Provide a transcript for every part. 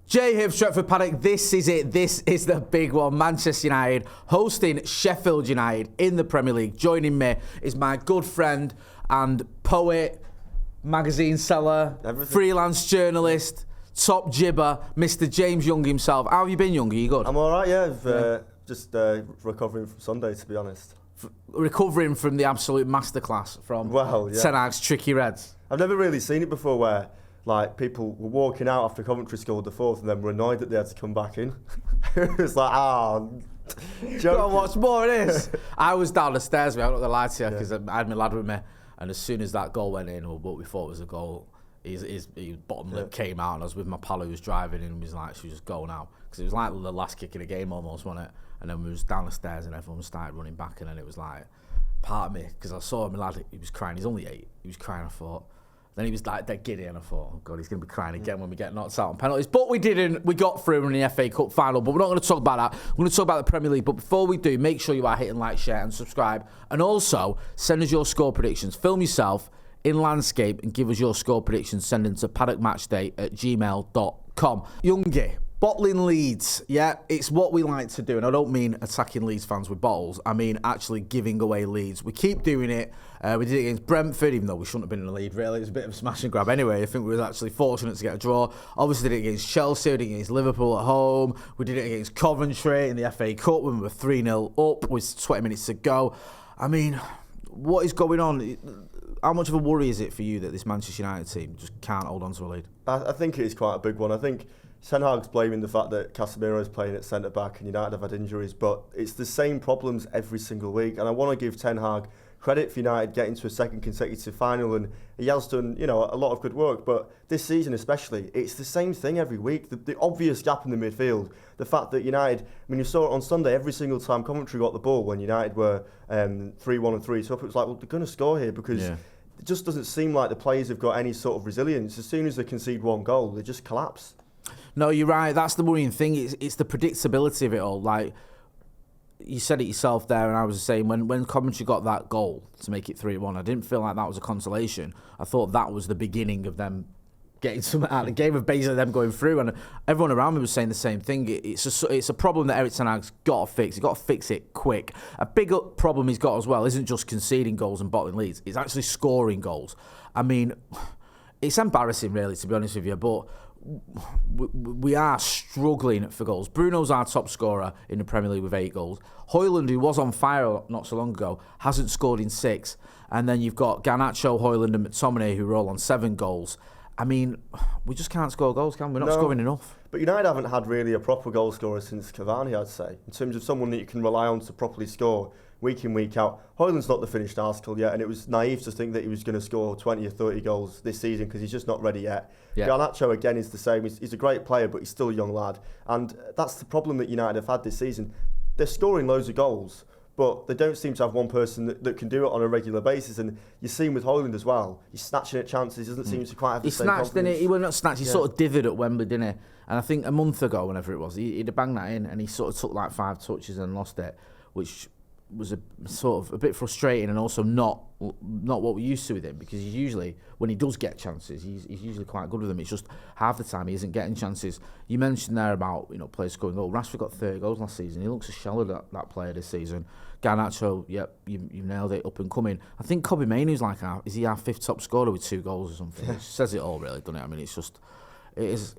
Jay here, Stretford, Paddock. This is it. This is the big one. Manchester United hosting Sheffield United in the Premier League. Joining me is my good friend and poet, magazine seller, freelance journalist, top gibber, Mr. James Young himself. How have you been, Young? Are you good? I'm all right, yeah. Just recovering from Sunday, to be honest. Recovering from the absolute masterclass from Ten Hag's tricky Reds. I've never really seen it before where people were walking out after Coventry scored the fourth and then were annoyed that they had to come back in. It was like, gotta watch more of this. I was down the stairs, I'm not gonna lie to you, because I had my lad with me, and as soon as that goal went in, or what we thought was a goal, his bottom lip came out, and I was with my pal who was driving, and he was like, should we just go now? Because it was like the last kick of the game almost, wasn't it? And then we was down the stairs and everyone started running back, and then it was like, part of me, because I saw my lad, he was crying, he's only 8, he was crying, I thought. Then he was like dead giddy, and I thought, oh God, he's going to be crying again when we get knocked out on penalties. But we didn't. We got through in the FA Cup final, but we're not going to talk about that. We're going to talk about the Premier League. But before we do, make sure you are hitting like, share, and subscribe. And also, send us your score predictions. Film yourself in landscape and give us your score predictions. Send them to paddockmatchday@gmail.com. Youngie, bottling Leeds, yeah, it's what we like to do. And I don't mean attacking Leeds fans with bottles. I mean actually giving away leads. We keep doing it. We did it against Brentford, even though we shouldn't have been in the lead, really. It was a bit of a smash and grab anyway. I think we were actually fortunate to get a draw. Obviously did it against Chelsea, we did it against Liverpool at home. We did it against Coventry in the FA Cup when we were 3-0 up with 20 minutes to go. I mean, what is going on? How much of a worry is it for you that this Manchester United team just can't hold on to a lead? I think it is quite a big one. I think Ten Hag's blaming the fact that Casemiro is playing at centre-back and United have had injuries, but it's the same problems every single week. And I want to give Ten Hag credit for United getting to a second consecutive final, and he has done, a lot of good work. But this season especially, it's the same thing every week. The obvious gap in the midfield, the fact that United, you saw it on Sunday, every single time Coventry got the ball when United were 3-1 and 3-2 up, it was like, well, they're going to score here because it just doesn't seem like the players have got any sort of resilience. As soon as they concede one goal, they just collapse. No, you're right. That's the worrying thing. It's the predictability of it all. Like, you said it yourself there, and I was saying, when Coventry got that goal to make it 3-1, I didn't feel like that was a consolation. I thought that was the beginning of them getting something out of the game, of basically them going through, and everyone around me was saying the same thing. It's a problem that Eric Ten Hag's got to fix. He's got to fix it quick. A big problem he's got as well isn't just conceding goals and bottling leads. It's actually scoring goals. I mean, it's embarrassing, really, to be honest with you, but we are struggling for goals. Bruno's our top scorer in the Premier League with 8 goals. Højlund, who was on fire not so long ago, hasn't scored in 6. And then you've got Garnacho, Højlund and McTominay, who are all on 7 goals. I mean, we just can't score goals, can we? We're not scoring enough. But United haven't had really a proper goal scorer since Cavani, I'd say, in terms of someone that you can rely on to properly score week in, week out. Højlund's not the finished article yet, and it was naive to think that he was going to score 20 or 30 goals this season because he's just not ready yet. Garnacho, again, is the same. He's a great player, but he's still a young lad. And that's the problem that United have had this season. They're scoring loads of goals, but they don't seem to have one person that can do it on a regular basis. And you're seeing with Højlund as well, he's snatching at chances, he doesn't seem to quite have the same confidence. He snatched, didn't he? He was not snatched, he sort of dithered at Wembley, didn't he? And I think a month ago, whenever it was, he'd have banged that in, and he sort of took like 5 touches and lost it, which was a bit frustrating, and also not what we're used to with him, because he's usually, when he does get chances, he's usually quite good with them. It's just half the time he isn't getting chances. You mentioned there about players scoring goals. Rashford got 30 goals last season. He looks a shell of that player this season. Garnacho, you nailed it, up and coming. I think Kobbie Mainoo's like is he our 5th top scorer with 2 goals or something? It says it all, really, doesn't it? I mean,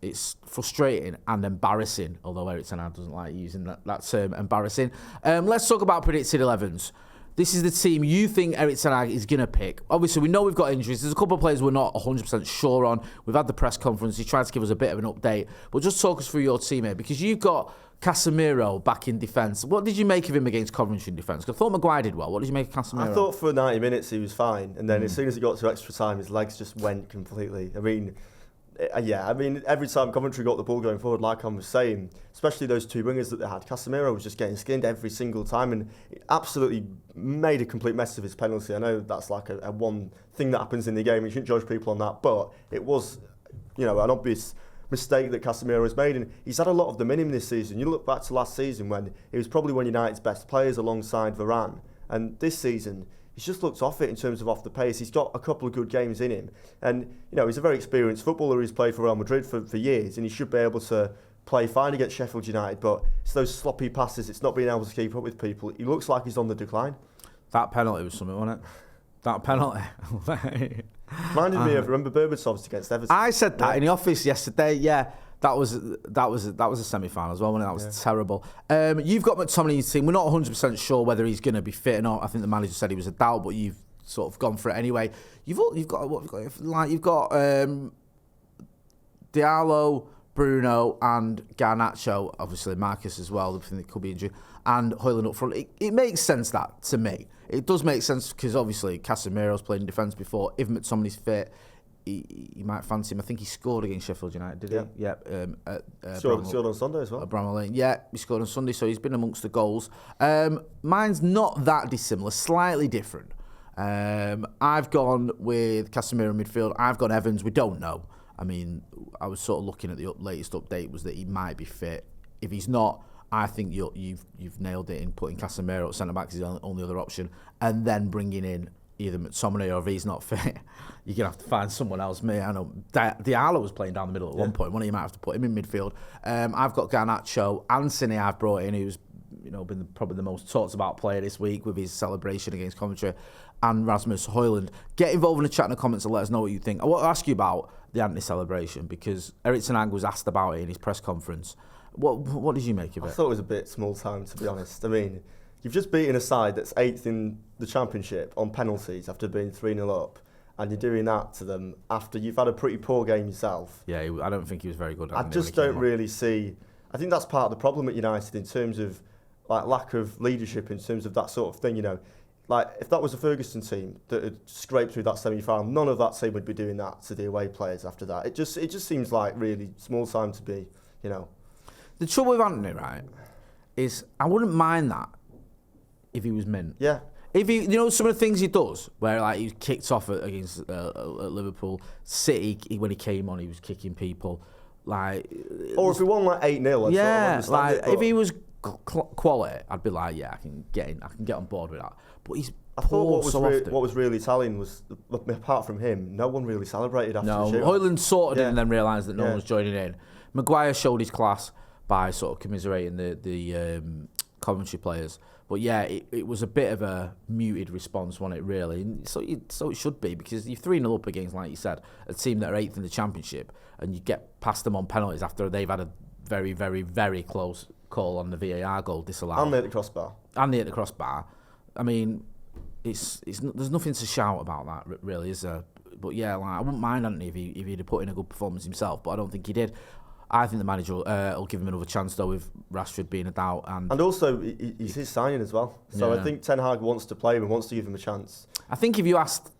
it's frustrating and embarrassing, although Eric Ten Hag doesn't like using that term, embarrassing. Let's talk about predicted 11s. This is the team you think Eric Ten Hag is going to pick. Obviously, we know we've got injuries. There's a couple of players we're not 100% sure on. We've had the press conference. He tried to give us a bit of an update. But just talk us through your team here, because you've got Casemiro back in defence. What did you make of him against Coventry in defence? Because I thought Maguire did well. What did you make of Casemiro? I thought for 90 minutes he was fine. And then as soon as he got to extra time, his legs just went completely. I mean, every time Coventry got the ball going forward, like I was saying, especially those 2 wingers that they had, Casemiro was just getting skinned every single time, and it absolutely made a complete mess of his penalty. I know that's like a one thing that happens in the game. You shouldn't judge people on that, but it was, an obvious mistake that Casemiro has made, and he's had a lot of them in him this season. You look back to last season when he was probably one of United's best players alongside Varane, and this season he's just looked off it in terms of off the pace. He's got a couple of good games in him. And, he's a very experienced footballer who's played for Real Madrid for years, and he should be able to play fine against Sheffield United, but it's those sloppy passes, it's not being able to keep up with people. He looks like he's on the decline. That penalty was something, wasn't it? That penalty. Reminded me of, remember Berbatov's against Everton? I said that in the office yesterday, yeah. That was a semi-final as well, wasn't it? That was terrible. You've got McTominay in your team. We're not 100% sure whether he's going to be fit or not. I think the manager said he was a doubt, but you've sort of gone for it anyway. You've got Diallo, Bruno and Garnacho, obviously Marcus as well, I think it could be injured, and Højlund up front. It makes sense, that, to me. It does make sense because obviously Casemiro's played in defence before. If McTominay's fit, you might fancy him. I think he scored against Sheffield United, did he? Yeah. Scored on Sunday as well. At Bramall Lane. Yeah, he scored on Sunday, so he's been amongst the goals. Mine's not that dissimilar, slightly different. I've gone with Casemiro in midfield. I've gone Evans. We don't know. I mean, I was sort of looking at the latest update was that he might be fit. If he's not, I think you've nailed it in putting Casemiro at centre-back is the only other option, and then bringing in either McTominay, or if he's not fit, you're going to have to find someone else. I know Diallo was playing down the middle at one point. You might have to put him in midfield. I've got Garnacho. Anthony I've brought in, who's been probably the most talked about player this week with his celebration against Coventry, and Rasmus Højlund. Get involved in the chat in the comments and let us know what you think. I want to ask you about the Anthony celebration because Erik ten Hag was asked about it in his press conference. What did you make of it? I thought it was a bit small time, to be honest. I mean, you've just beaten a side that's 8th in the Championship on penalties after being 3-0 up, and you're doing that to them after you've had a pretty poor game yourself. Yeah, I don't think he was very good. I just don't really see... I think that's part of the problem at United in terms of lack of leadership, in terms of that sort of thing, if that was a Ferguson team that had scraped through that semi-final, none of that team would be doing that to the away players after that. It just seems like really small time to be, The trouble with Anthony, right, is I wouldn't mind that if he was mint. Yeah. If he, some of the things he does, where he was kicked off against Liverpool, City, when he came on, he was kicking people, or if he won 8-0, yeah, sort of understand it, if he was quality, I'd be like, yeah, I can get on board with that. But he's I thought what was really telling was, apart from him, no one really celebrated after the shoot. Højlund sorted it and then realised that no one was joining in. Maguire showed his class by sort of commiserating the Coventry players. But yeah, it was a bit of a muted response, wasn't it, really? And so it should be, because you're 3-0 up against, like you said, a team that are 8th in the Championship, and you get past them on penalties after they've had a very, very, very close call on the VAR goal disallowed. And they hit the crossbar. I mean, there's nothing to shout about that, really, is there? But yeah, I wouldn't mind Anthony if he'd have put in a good performance himself, but I don't think he did. I think the manager will give him another chance, though, with Rashford being a doubt. And also, he's his signing as well. So I think Ten Hag wants to play him and wants to give him a chance. I think if you asked...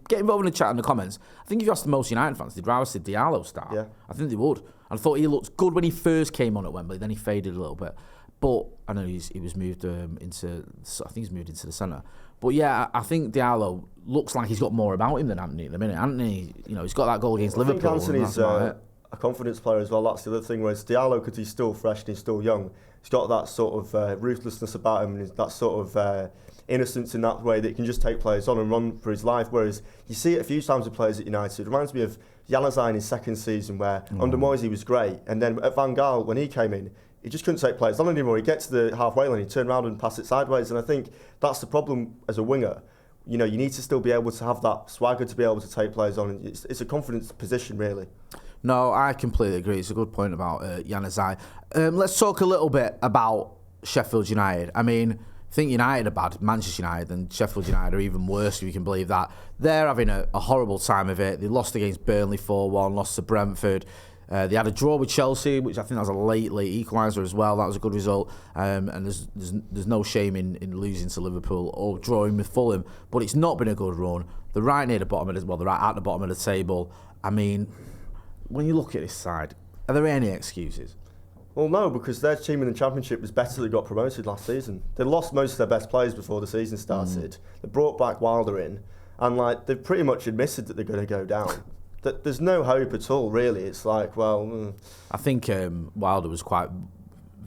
get involved in the chat in the comments. I think if you asked the most United fans, they'd rather see Diallo start. Yeah. I think they would. And I thought he looked good when he first came on at Wembley, then he faded a little bit. But I know he was moved into... I think he's moved into the centre. But yeah, I think Diallo looks like he's got more about him than Anthony at the minute. Anthony, he's got that goal against Liverpool. I think Anthony's a confidence player as well. That's the other thing. Whereas Diallo, because he's still fresh and he's still young, he's got that sort of ruthlessness about him, and that sort of innocence in that way that he can just take players on and run for his life. Whereas you see it a few times with players at United. It reminds me of Januzaj in his second season, where under Moyes he was great, and then at Van Gaal when he came in, he just couldn't take players on anymore. He gets to the halfway line, he turned around and passed it sideways, and I think that's the problem as a winger. You need to still be able to have that swagger to be able to take players on. It's a confidence position, really. No, I completely agree. It's a good point about Januzaj. Let's talk a little bit about Sheffield United. I think United are bad, Manchester United, and Sheffield United are even worse, if you can believe that. They're having a horrible time of it. They lost against Burnley 4-1, lost to Brentford. They had a draw with Chelsea, which I think that was a late equaliser as well. That was a good result. And there's no shame in losing to Liverpool or drawing with Fulham. But it's not been a good run. They're right near the bottom of they're right at the bottom of the table. When you look at this side, are there any excuses? Well, no, because their team in the Championship was better that got promoted last season. They lost most of their best players before the season started. They brought back Wilder in, and they've pretty much admitted that they're going to go down. There's no hope at all, really. It's I think Wilder was quite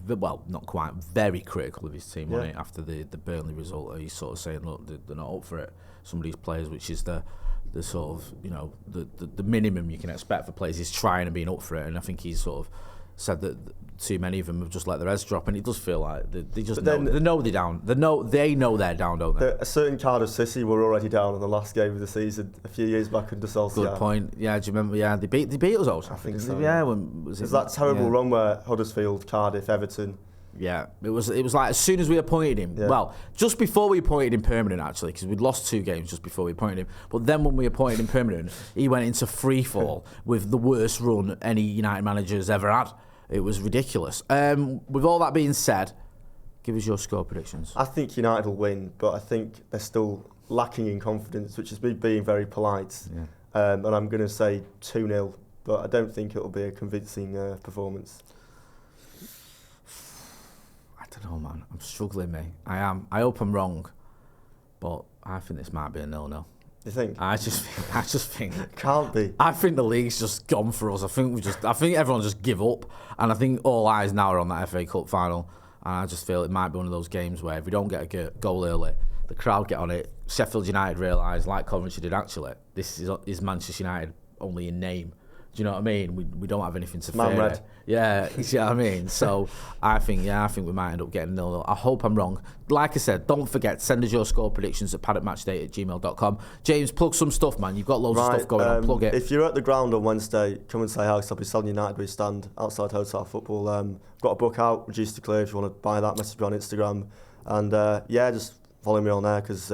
not quite, very critical of his team, wasn't he, after the Burnley result. He's sort of saying, look, they're not up for it, some of these players, which is the sort of, the minimum you can expect for players is trying and being up for it. And I think he's sort of said that too many of them have just let their heads drop, and it does feel like they just know they're down. They know they're down, don't they? A certain Cardiff City were already down in the last game of the season a few years back under Solskjaer. Good point. Yeah, do you remember? Yeah, they beat us also. I think so. Yeah, there's that terrible run where Huddersfield, Cardiff, Everton. Yeah, it was like as soon as we appointed him. Yeah. Well, just before we appointed him permanent, actually, because we'd lost 2 games just before we appointed him. But then when we appointed him permanent, he went into free fall with the worst run any United manager has ever had. It was ridiculous. With all that being said, give us your score predictions. I think United will win, but I think they're still lacking in confidence, which is me being very polite. Yeah. And I'm going to say 2-0, but I don't think it'll be a convincing performance. I don't know, man. I'm struggling, mate. I am. I hope I'm wrong, but I think this might be a 0-0. You think? I just think can't be. I think the league's just gone for us. I think everyone just give up, and I think all eyes now are on that FA Cup final. And I just feel it might be one of those games where if we don't get a goal early, the crowd get on it. Sheffield United realise, like Coventry did actually, this is Manchester United only in name. Do you know what I mean? We don't have anything to fear. Yeah, you see what I mean? So I think we might end up getting 0-0. I hope I'm wrong. Like I said, don't forget, send us your score predictions at paddockmatchday@gmail.com. James, plug some stuff, man. You've got loads of stuff going on. Plug it. If you're at the ground on Wednesday, come and say hi, because I'll be selling United We Stand outside Hotel Football. Got a book out, Reduced to Clear, if you want to buy that, message me on Instagram. And just follow me on there, because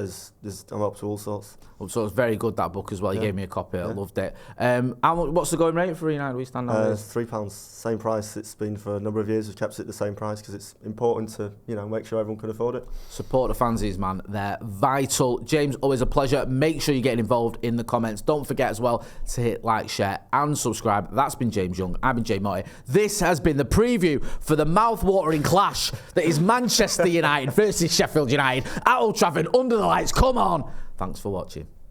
I'm up to all sorts. So it's very good, that book as well. You gave me a copy. I loved it. What's the going rate for United We Stand now? It's £3, same price it's been for a number of years. We've kept it the same price because it's important to make sure everyone can afford it. Support the fansies, man. They're vital. James, always a pleasure. Make sure you get involved in the comments. Don't forget as well to hit like, share and subscribe. That's been James Young. I've been Jay Motty. This has been the preview for the mouth-watering clash that is Manchester United versus Sheffield United at Old Trafford under the lights. Come on. Thanks for watching.